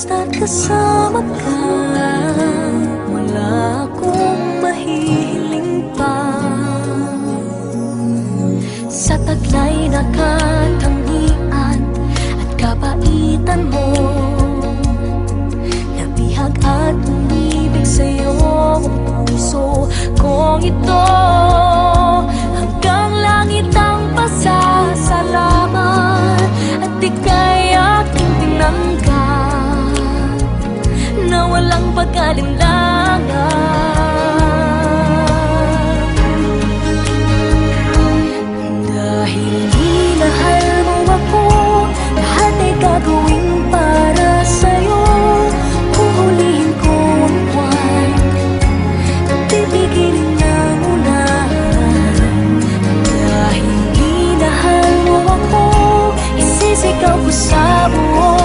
basta't kasama ka, wala akong mahihiling pa. Sa taglay na katangian at kabaitan mo, nabihag at umibig sa'yo ang puso kong ito. Hanggang langit ang pasasalamat at ika'y aking tinanggap na walang pag-alinlangan. Dahil minahal mo ako, lahat ay gagawin para sa'yo. Huhulihin ko ang buwan, pipigilin ng ulan. Dahil minahal mo ako, isisigaw ko sa buong